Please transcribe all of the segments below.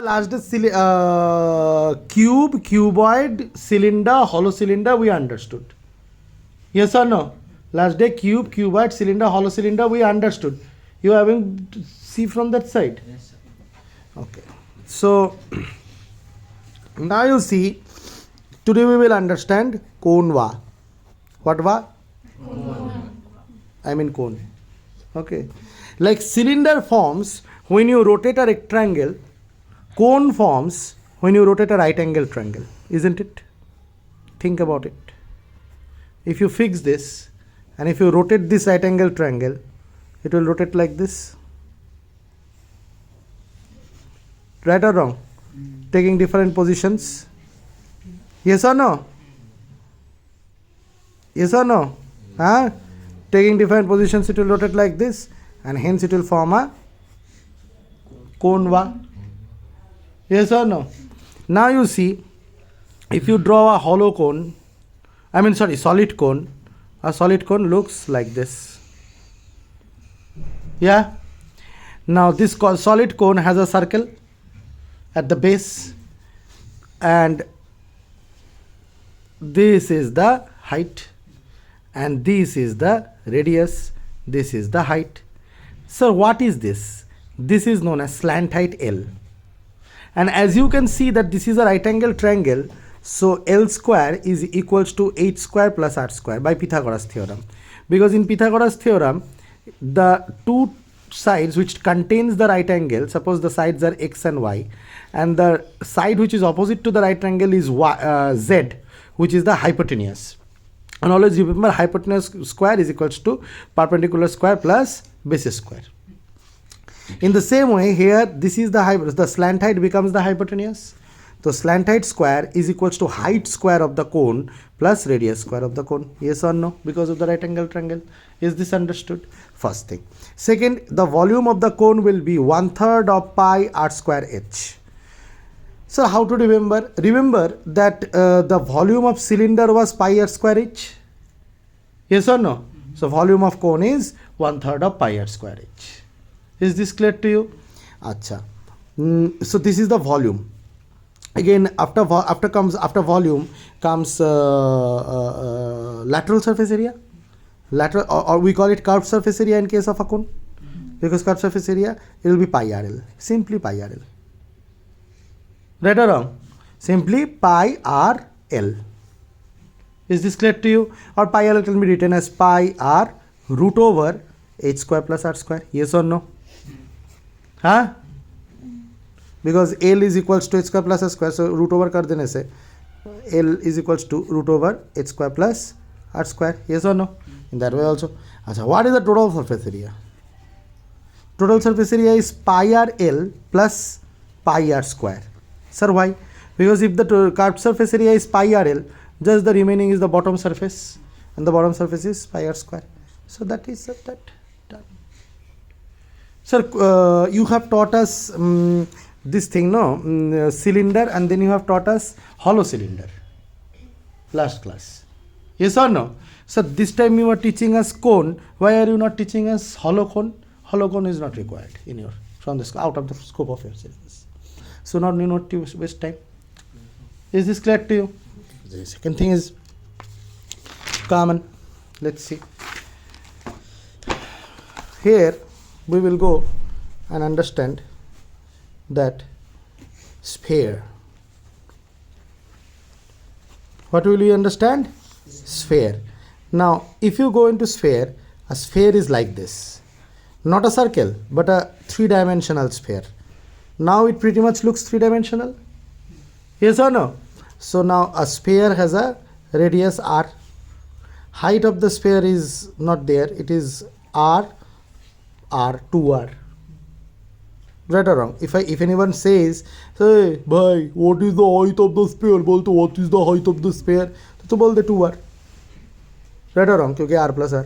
Last cube, cuboid, cylinder, hollow cylinder we understood. Yes or no? Last day cube, cuboid, cylinder, hollow cylinder we understood. You having see from that side? Yes, sir. Okay. So now you see, today we will understand cone va. What va? I mean cone. Okay. Like cylinder forms when you rotate a rectangle, cone forms when you rotate a right angle triangle, isn't it? Think about it. If you fix this and if you rotate this right angle triangle, it will rotate like this. Right or wrong? Taking different positions. Yes or no? Yes or no? Huh? Taking different positions, it will rotate like this, and hence it will form a cone va. Yes or no? Now you see, if you draw a hollow cone, solid cone, a solid cone looks like this. Yeah? Now this solid cone has a circle at the base, and this is the height, and this is the radius, this is the height. So what is this? This is known as slant height L. And as you can see that this is a right angle triangle, so L square is equals to h square plus r square by Pythagoras theorem. Because in Pythagoras theorem, the two sides which contains the right angle, suppose the sides are x and y, and the side which is opposite to the right angle is z, which is the hypotenuse. And always remember, hypotenuse square is equals to perpendicular square plus base square. In the same way, here this is the slant height becomes the hypotenuse. So slant height square is equals to height square of the cone plus radius square of the cone. Yes or no? Because of the right angle triangle. Is this understood? First thing. Second, the volume of the cone will be 1/3 of pi r square h. So how to remember? Remember that the volume of cylinder was pi r square h. Yes or no? So volume of cone is 1/3 of pi r square h. Is this clear to you? Acha. So this is the volume. Again, after volume comes lateral surface area. Lateral, or we call it curved surface area in case of a cone. Because curved surface area, it will be pi RL. Simply pi RL. Right or wrong? Simply pi RL. Is this clear to you? Or pi RL can be written as pi r root over h square plus r square. Yes or no? Huh? Because L is equals to h square plus r square, so root over kar dene se L is equals to root over h square plus r square. Yes or no? In that way also. Achha, what is the total surface area? Total surface area is pi r L plus pi r square. Sir, why? Because if the curved surface area is pi r L, just the remaining is the bottom surface, and the bottom surface is pi r square. So that is that done. Sir, you have taught us this thing, no? Cylinder, and then you have taught us hollow cylinder last class. Yes or no? So this time you are teaching us cone. Why are you not teaching us hollow cone? Hollow cone is not required in your out of the scope of your syllabus. So now you not to waste time. Is this clear to you? The second thing is common. Let's see. Here we will go and understand that sphere. What will you understand? Sphere. Now, if you go into sphere, a sphere is like this. Not a circle, but a three-dimensional sphere. Now it pretty much looks three-dimensional. Yes or no? So now a sphere has a radius r. Height of the sphere is not there. It is r, 2r. Right or wrong? If anyone says, hey, bhai, what is the height of the sphere? Bolto, what is the height of the sphere? तो बोल दे 2r. Right or wrong? क्योंकि r plus r.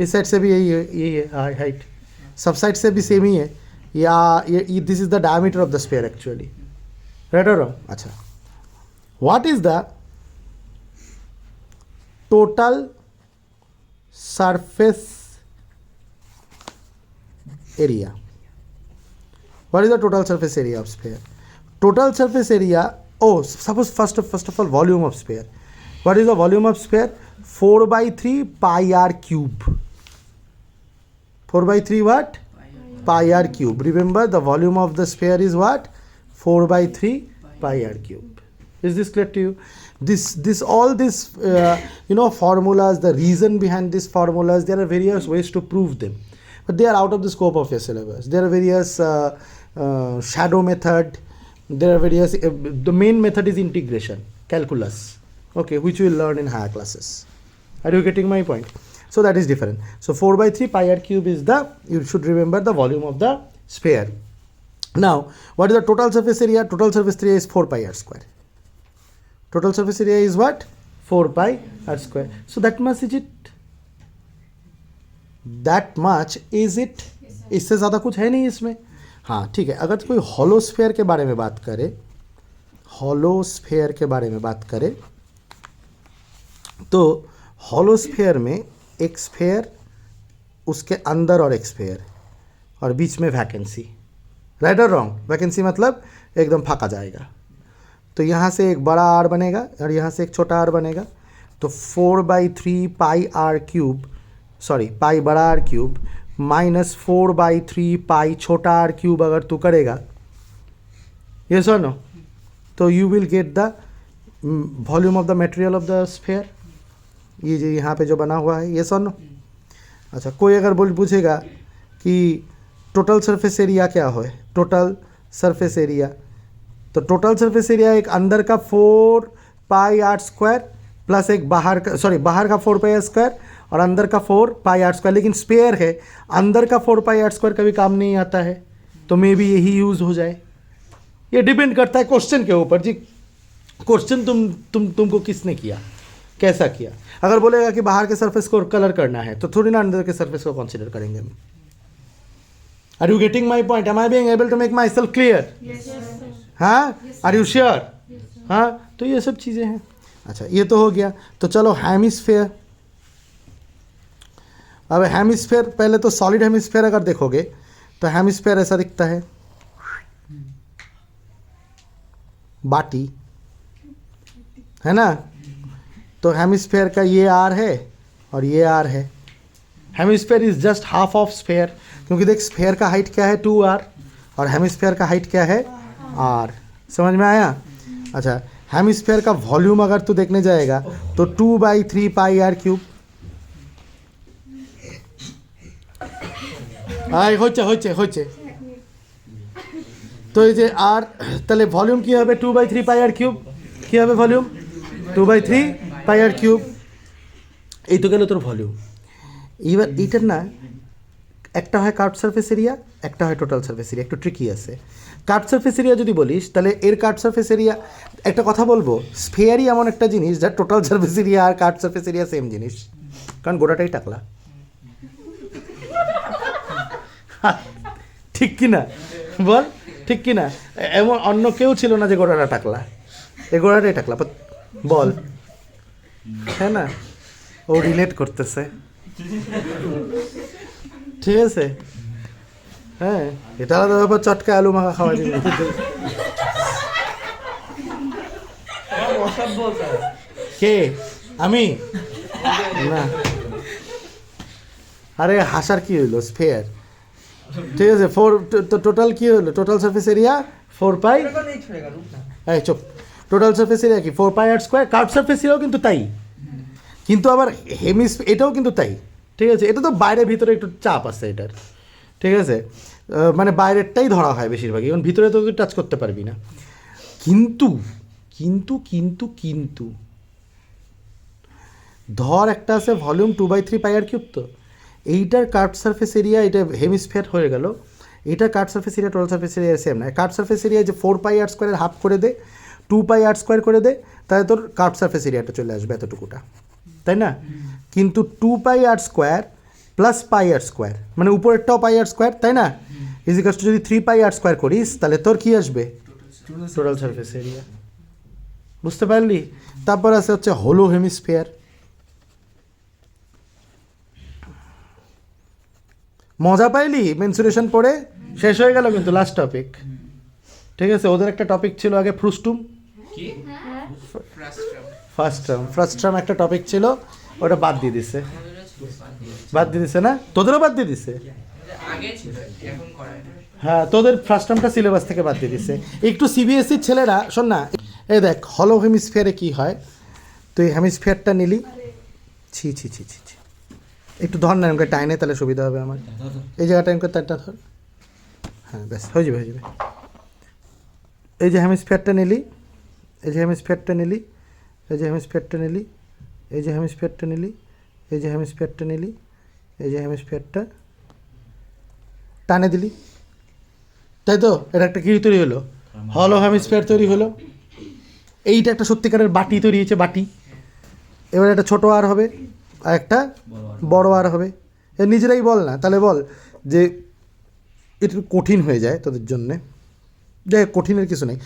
इस side से भी यही है height. सब side से भी सेम ही है. ये this is the diameter of the sphere actually. Right or wrong? अच्छा. What is the total surface area What is the total surface area of sphere? Total surface area, oh, suppose first of all volume of sphere. What is the volume of sphere? 4 by 3 pi r cube. 4 by 3 what? Pi r cube. Remember the volume of the sphere is what? 4 by 3 pi r cube. Is this clear to you? All this formulas, the reason behind these formulas, there are various ways to prove them, but they are out of the scope of your syllabus. There are various shadow method, there are various the main method is integration, calculus, okay, which we will learn in higher classes. Are you getting my point? So that is different. So 4 by 3 pi r cube is you should remember the volume of the sphere. Now what is the total surface area? Total surface area is 4 pi r square. Total surface area is what? 4 pi r square. So that much is it. That much is it. इससे ज़्यादा कुछ है नहीं इसमें. हाँ ठीक है. अगर कोई हॉलो स्फेयर के बारे में बात करे, हॉलो स्फेयर के बारे में बात करे, तो हॉलो स्फेयर में एक स्फेयर, उसके अंदर और एक स्फेयर, और बीच में वैकेंसी. राइट और रॉन्ग? वैकेंसी मतलब एकदम फाका जाएगा. तो यहाँ से एक बड़ा आर बनेगा और यहाँ से एक छोटा आर बनेगा. तो 4 by 3 pi R cube, sorry pi बड़ा R cube minus 4 by 3 pi छोटा आर क्यूब अगर तू करेगा, यस और नो, तो you will get the volume of the material of the sphere. ये जो यहाँ पे जो बना हुआ है, यस और नो. अच्छा, कोई अगर पूछेगा कि टोटल सरफेस एरिया क्या हो, टोटल सरफेस एरिया, तो टोटल सरफेस एरिया एक अंदर का 4 पाई आर स्क्वायर प्लस एक बाहर का, सॉरी बाहर का 4 पाई आर स्क्वायर और अंदर का 4 पाई आर स्क्वायर. लेकिन स्पेयर है, अंदर का 4 पाई आर स्क्वायर कभी काम नहीं आता है, तो मे बी यही यूज़ हो जाए. ये डिपेंड करता है क्वेश्चन के ऊपर जी. क्वेश्चन तुमको किसने किया, कैसा किया. अगर बोलेगा कि बाहर के सरफेस को कलर करना है, तो थोड़ी ना अंदर के सरफेस को कंसिडर करेंगे हम. Are you getting my point? Am I being able to make myself clear? हाँ, आर यू श्योर? हाँ, तो ये सब चीज़ें हैं. अच्छा, ये तो हो गया. तो चलो हेमिस्फेयर. अब हेमिस्फेयर, पहले तो सॉलिड हेमिस्फेयर अगर देखोगे तो हेमिस्फेयर ऐसा दिखता है, बाटी है ना. तो हेमिस्फेयर का ये आर है और ये आर है. Hemisphere is just half of sphere, क्योंकि देख स्फेयर का हाइट क्या है 2r और हेमिस्फेयर का हाइट क्या है r. समझ में आया? अच्छा, हेमिस्फेयर का वॉल्यूम अगर तू देखने जाएगा तो 2 by 3 पाई आर क्यूब. হচ্ছে তো এই যে আর, তাহলে ভলিউম কী হবে? 2 by 3 পাই আর কিউব. কী হবে volume? 2 by 3 pi R cube. এই তো গেল তোর ভলিউম. এবার এইটার না একটা হয় কার্ভ সারফেস এরিয়া, একটা হয় টোটাল সারফেস এরিয়া. একটু ট্রিকি আছে. কার্ভ সারফেস এরিয়া যদি বলিস, তাহলে এর কার্ভ সারফেস এরিয়া, একটা কথা বলবো, স্ফেয়ারই এমন একটা জিনিস যার টোটাল সারফেস এরিয়া আর কার্ভ সারফেস এরিয়া সেম জিনিস, কারণ গোটাটাই টাকলা. ঠিক কি না বল? ঠিক কি না? এমন অন্য কেউ ছিল না যে গোড়াটা টাকলা, এই গোড়াটাই টাকলা বল, হ্যাঁ না? ও রিলেট করতেছে, ঠিক আছে? হ্যাঁ, এটা আলাদা ব্যাপার. চটকা আলু মাখা খাওয়া যাবে. কে? আমি না, আরে হাসার কি হইলো? স্ফেয়ার, ঠিক আছে. 4 তো টোটাল কি হলো? টোটাল সারফেস এরিয়া 4 পাই, এই চুপ, টোটাল সারফেস এরিয়া কি 4 পাই আর স্কোয়ার. কার্ভ সারফেস এরিয়াও কিন্তু তাই, কিন্তু আবার এটাও কিন্তু তাই, ঠিক আছে? এটা তো বাইরে ভিতরে একটু চাপ আছে এটার, ঠিক আছে? মানে বাইরেরটাই ধরা হয় বেশিরভাগই, এবং ভিতরে তো তুই টাচ করতে পারবি না. কিন্তু কিন্তু কিন্তু কিন্তু ধর একটা আছে volume 2 by 3 pi R cube. তো এইটার কার্ভ সারফেস এরিয়া, এটা হেমিস্ফিয়ার হয়ে গেল. এইটার curve surface area total surface area same না. কার্ভ সারফেস এরিয়া যে 4 পাই আর স্কোয়ারের হাফ করে দে, 2 পাই আর স্কোয়ার করে দে, তাহলে তোর কার্ভ সারফেস এরিয়াটা চলে আসবে এতটুকুটা, তাই না? কিন্তু 2 পাই আর স্কোয়ার প্লাস পাই আর স্কোয়ার, মানে উপরেরটাও পাই আর স্কোয়ার, তাই না? ইজিকাস টু যদি 3 পাই আর স্কোয়ার করিস, তাহলে তোর কী আসবে? Total surface area. বুঝতে পারলি? তারপর আছে হচ্ছে হোলো হেমিস্ফিয়ার. মজা পাইলি মেনসুরেশন পড়ে? শেষ হয়ে গেল কিন্তু লাস্ট টপিক, ঠিক আছে? ওদের একটা টপিক ছিল আগে ফ্রুস্টুম, কি ফার্স্ট টার্ম একটা টপিক ছিল, ওটা বাদ দিয়ে দিছে। বাদ দিয়ে দিছে না? তোদেরও বাদ দিয়ে দিছে? আগে ছিল এখন করায় না। হ্যাঁ, তোদের ফার্স্ট টার্মটা সিলেবাস থেকে বাদ দিয়ে দিছে। একটু সিবিএসসির ছেলেরা শোন না, এই দেখ হলো হেমিস্ফিয়ারে কী হয়, তুই হেমিস্ফিয়ারটা নিলি, ছি ছি ছি ছি ছি, একটু ধর না আমাকে টাইনে, তাহলে সুবিধা হবে আমার। এই জায়গাটা আমাকে তারটা ধর, হ্যাঁ ব্যাস হয়ে যাবে হয়ে যাবে। এই যে হেমিস্ফিয়ারটা নিলি, এই যে হেমিস্ফিয়ারটা নিলি, এই যে হেমিস্ফিয়ারটা নিলি, এই যে হেমিস্ফিয়ারটা নিলি, এই যে হেমিস্ফিয়ারটা নিলি, এই যে হেমিস্ফিয়ারটা টানে দিলি, তাই তো? এটা একটা কী তৈরি হলো? হলো হেমিস্ফিয়ার তৈরি হলো। এইটা একটা সত্যিকারের বাটি তৈরি হয়েছে, বাটি। এবার একটা ছোটো আর হবে আর একটা বড় আর হবে। এ নিজেরাই বল না, তাহলে বল যে এটা কঠিন হয়ে যায় তোদের জন্যে। যাই হোক, কঠিনের কিছু নেই,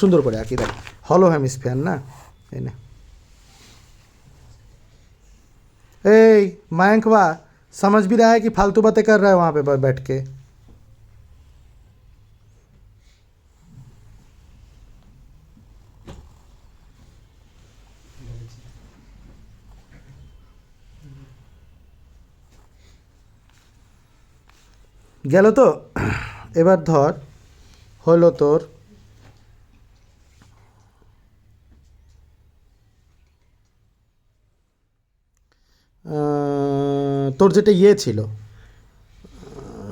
সুন্দর করে আঁকি দেখ। হলো হেমিস্ফিয়ার না, এই না। এই मयंकवा समझ भी रहा है कि फालतू बातें कर रहा है वहाँ पे बैठ के? গেল তো? এবার ধর হলো তোর তোর যেটা ইয়ে ছিল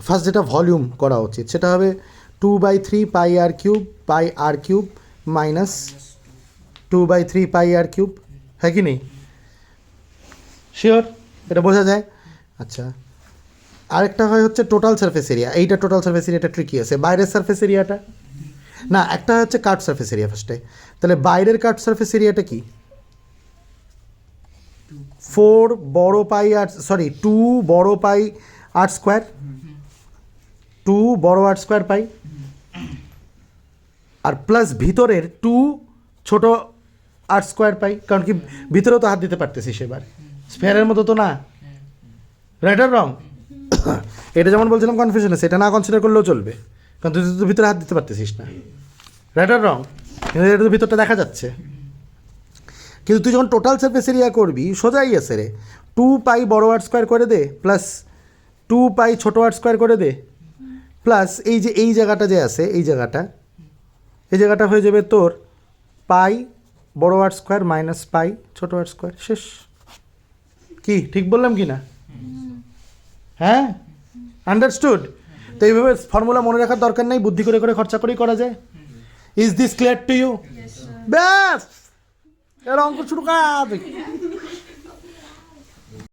ফার্স্ট, যেটা ভলিউম করা উচিত, সেটা হবে 2/3 পাই আর কিউব মাইনাস 2/3 পাই আর কিউব, হ্যাঁ কি নেই? শিওর? এটা বোঝা যায়? আচ্ছা, আরেকটা হয় হচ্ছে টোটাল সারফেস এরিয়া। এইটা টোটাল সারফেস এরিয়াটা ট্রিকি আছে। বাইরের সারফেস এরিয়াটা না, একটা হচ্ছে কাট সারফেস এরিয়া ফার্স্টে। তাহলে বাইরের কাট সারফেস এরিয়াটা কি? 4 বড় পাই আর 2 বড় পাই আর স্কোয়ার, 2 বড় আর স্কোয়ার পাই, আর প্লাস ভিতরের 2 ছোট আর স্কোয়ার পাই। কারণ কি ভিতরেও তো হাত দিতে পারতেছিস, এবার স্ফেয়ারের মতো তো না। রাইট আর রং? এটা যেমন বলছিলাম কনফিউশন আছে, এটা না কনসিডার করলেও চলবে, কারণ তুই তো ভিতরে হাত দিতে পারতেছিস না। রাইট আর রং? কিন্তু এটা তো ভিতরটা দেখা যাচ্ছে। কিন্তু তুই যখন টোটাল সারফেস এরিয়া করবি, সোজাই আছে রে, 2 পাই বড় আর স্কোয়ার করে দে, প্লাস 2 পাই ছোটো আর স্কোয়ার করে দে, প্লাস এই যে এই জায়গাটা যে আছে, এই জায়গাটা হয়ে যাবে তোর পাই বড় আর স্কোয়ার মাইনাস পাই ছোটো আর স্কোয়ার। শেষ। কি ঠিক বললাম কি না? হ্যাঁ, আন্ডারস্টুড? তো এইভাবে ফর্মুলা মনে রাখার দরকার নেই, বুদ্ধি করে করে খরচা করেই করা যায়। Is this clear to you? ব্যাস, এর অঙ্ক শুরু কর।